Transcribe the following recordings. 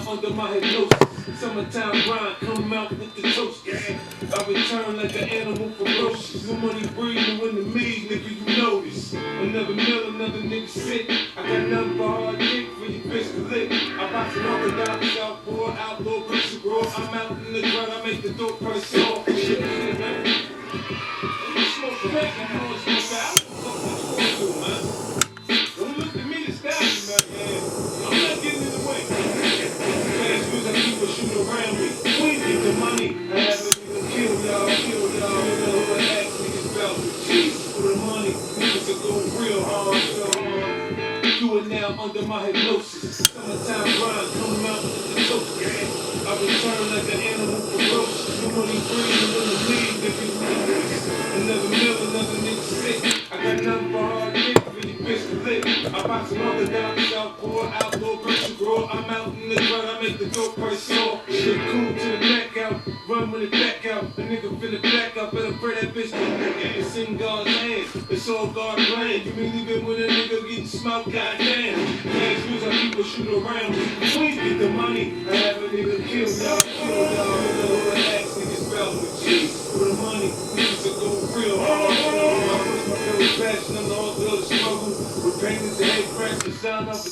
Under my hypnosis, summertime grind, come out with the toast. I return like an animal ferocious. No money breathing when the me, nigga, you know this. Another mill, another nigga sick. I got nothing but hard dick for your bitch to lick. I box it all the dollars out, boy, outlaw, bricks and raw. I'm out in the ground, I make the dope price off. Shit, man. You smoke the back, I know it's smoke out. What you gonna do, man? Don't look at me to stop you, man. I'm not getting in the way. People shoot around me. Please get the money. I have a nigga kill y'all. You know who I ask niggas about me. Jesus for the money. Niggas will go real hard. Do it now under my hypnosis. Summertime grind, come out with the toast. I return like an animal ferocious. No money breathing when the lead, nigga, you know this. Another mill, another nigga sick. I got nothing but hard dick for your bitch to lick. I box some other dollars out, pour outlaw, bricks and grow. I'm out in the ground, I make the dope price off. Shit cool to the neck out, run with it back out. A nigga finna back out, better pray that bitch don't look at. It's in God's hands, it's all God's plan. You mean even when a nigga getting smoked, goddamn. Last news I people shoot around me. Please get the money. I have a nigga kill y'all. You know who I ask niggas about me. Jesus for the money, niggas will go real hard. I push my very passion on all the other struggle. With pain in the head, crash the sound of the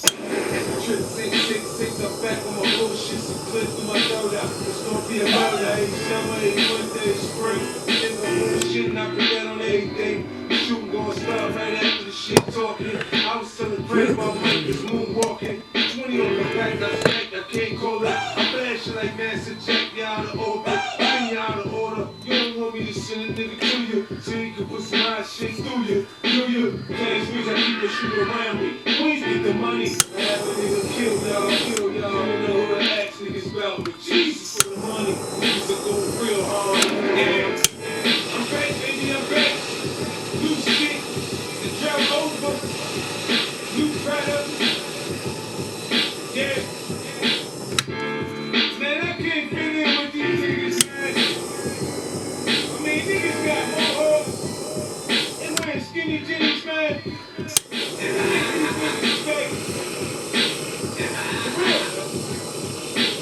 trip 666. I'm back on my bullshit. Some clip through my throat out. It's gonna be a murder. Hey, summer, hey, Monday, spring. In the bullshit, knocking down on everything. Shooting gonna start right after the shit talking. I was celebrating my mic, this moonwalking. 20 on the back, I stack, I can't call it. I'm flashing like Master Jack, you out of order. Bring you out of order. You don't want me to send a nigga to you, so you can put some hot shit through you. Cash means I keep a shoot around me. Please get the money. I have a nigga kill y'all. You know who I ask niggas about me. Jesus for the money. Niggas are going real hard. Yeah. I'm back, baby, I'm back. New shit, the drought over. New product. Yeah. Man, I can't fit in with these niggas, man. I mean, niggas got more hoes. They wearing skinny jeans, man.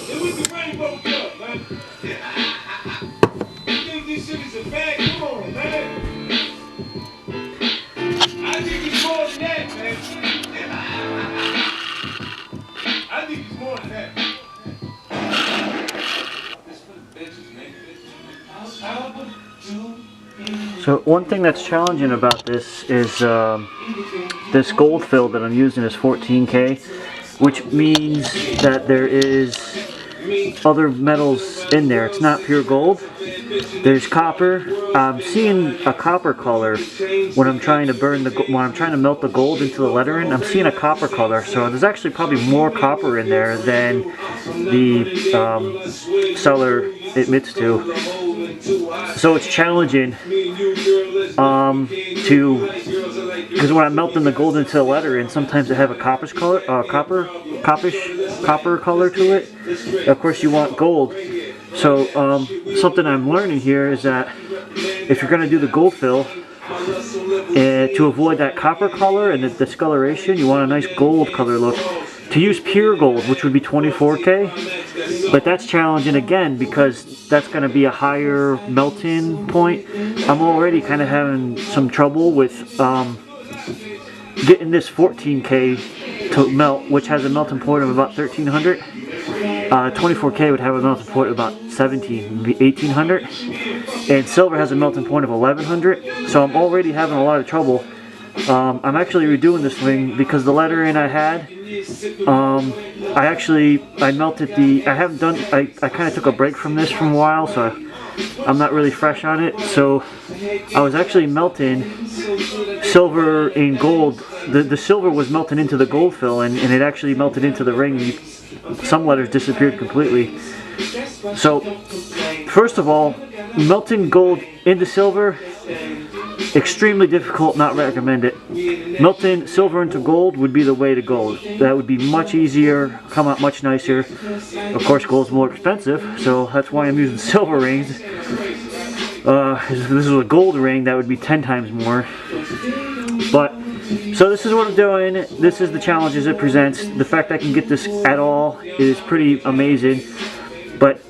It was the Rainbow Cup, man. You think this shit is a bag? Come on, man. I think it's more than that, man. I think it's more than that. This for the bitches, man. So one thing that's challenging about this is this gold fill that I'm using is 14K, which means that there is other metals in there. It's not pure gold. There's copper. I'm seeing a copper color when I'm trying to melt the gold into the lettering. I'm seeing a copper color, so there's actually probably more copper in there than the seller admits to. So it's challenging because when I'm melting the gold into the lettering, sometimes it have a copper color to it. Of course, you want gold. So something I'm learning here is that if you're going to do the gold fill, to avoid that copper color and the discoloration, you want a nice gold color look. To use pure gold, which would be 24K, but that's challenging again because that's going to be a higher melting point. I'm already kind of having some trouble with getting this 14K to melt, which has a melting point of about 1300. 24K would have a melting point of about 1800, and silver has a melting point of 1100. So I'm already having a lot of trouble. I'm actually redoing this thing because the lettering I had, I melted I kind of took a break from this for a while, so I'm not really fresh on it, so I was actually melting silver in gold. The silver was melting into the gold fill, and it actually melted into the ring. Some letters disappeared completely. So, first of all, melting gold into silver, extremely difficult, not recommend it. Melting silver into gold would be the way to go. That would be much easier, come out much nicer. Of course, gold's more expensive, so that's why I'm using silver rings. If this was a gold ring, that would be 10 times more. But, so this is what I'm doing. This is the challenges it presents. The fact I can get this at all is pretty amazing. But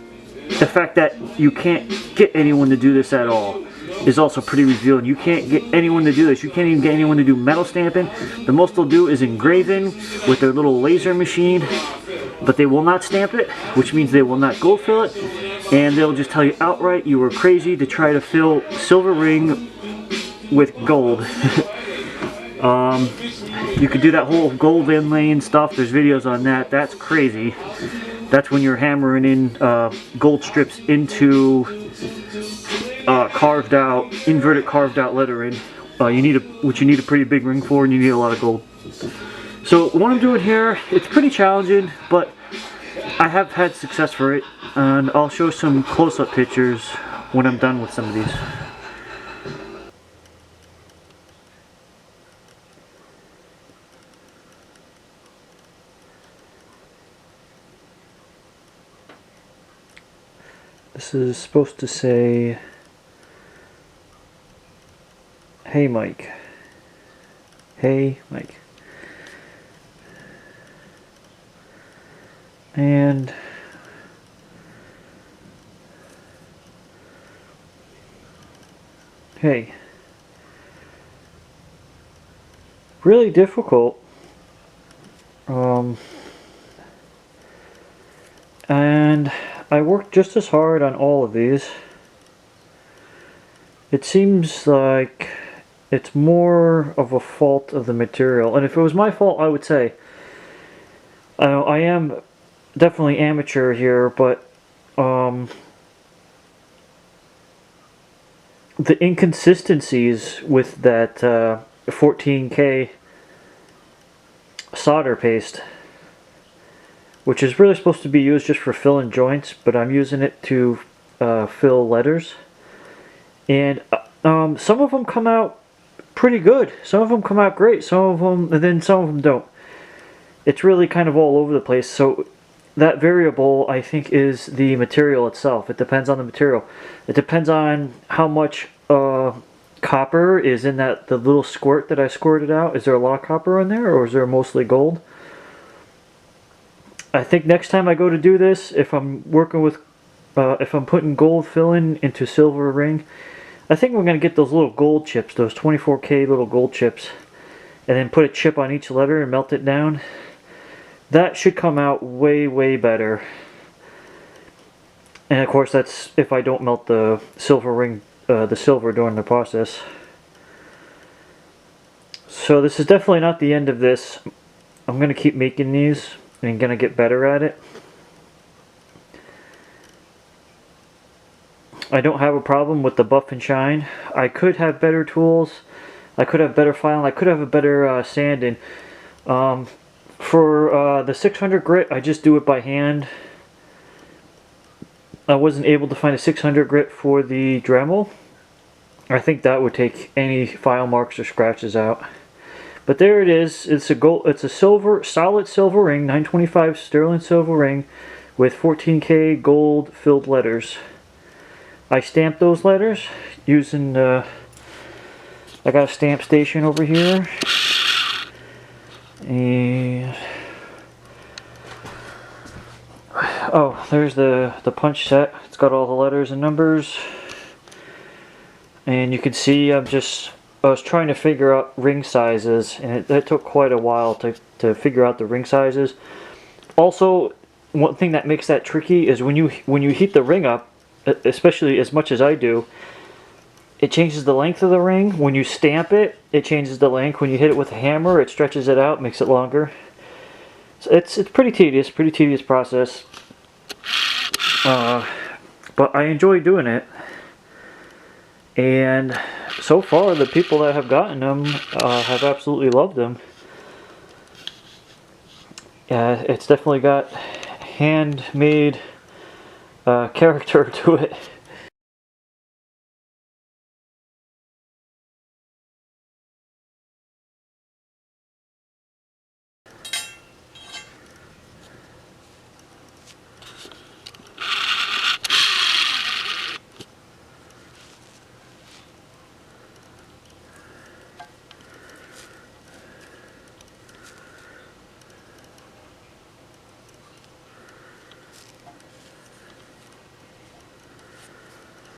the fact that you can't get anyone to do this at all is also pretty revealing. You can't get anyone to do this. You can't even get anyone to do metal stamping. The most they'll do is engraving with their little laser machine, but they will not stamp it, which means they will not gold fill it, and they'll just tell you outright you were crazy to try to fill silver ring with gold. You could do that whole gold inlaying stuff. There's videos on that. That's crazy. That's when you're hammering in gold strips into inverted carved out lettering. Which you need a pretty big ring for, and you need a lot of gold. So what I'm doing here, it's pretty challenging, but I have had success for it, and I'll show some close-up pictures when I'm done with some of these. This is supposed to say, "Hey Mike." Hey Mike. And hey. Really difficult. And I worked just as hard on all of these. It seems like it's more of a fault of the material. And if it was my fault, I would say, I am definitely amateur here, but the inconsistencies with that 14K solder paste, which is really supposed to be used just for filling joints, but I'm using it to fill letters. And some of them come out pretty good. Some of them come out great. Some of them, and then some of them don't. It's really kind of all over the place. So that variable, I think, is the material itself. It depends on the material. It depends on how much copper is in the little squirt that I squirted out. Is there a lot of copper in there, or is there mostly gold? I think next time I go to do this, if I'm working with, if I'm putting gold filling into silver ring, I think we're going to get those little gold chips, those 24K little gold chips, and then put a chip on each letter and melt it down. That should come out way, way better. And of course, that's if I don't melt the silver ring, the silver during the process. So this is definitely not the end of this. I'm going to keep making these and going to get better at it. I don't have a problem with the buff and shine. I could have better tools. I could have better filing. I could have a better sanding. For the 600 grit, I just do it by hand. I wasn't able to find a 600 grit for the Dremel. I think that would take any file marks or scratches out. But there it is. It's a gold. It's a silver, solid silver ring, 925 sterling silver ring, with 14K gold filled letters. I stamped those letters using. I got a stamp station over here, and oh, there's the punch set. It's got all the letters and numbers, and you can see I was trying to figure out ring sizes, and that took quite a while to figure out the ring sizes. Also, one thing that makes that tricky is when you heat the ring up, especially as much as I do, it changes the length of the ring. When you stamp it, it changes the length. When you hit it with a hammer, it stretches it out, makes it longer. So it's pretty tedious process. But I enjoy doing it. And so far, the people that have gotten them have absolutely loved them. It's definitely got handmade character to it.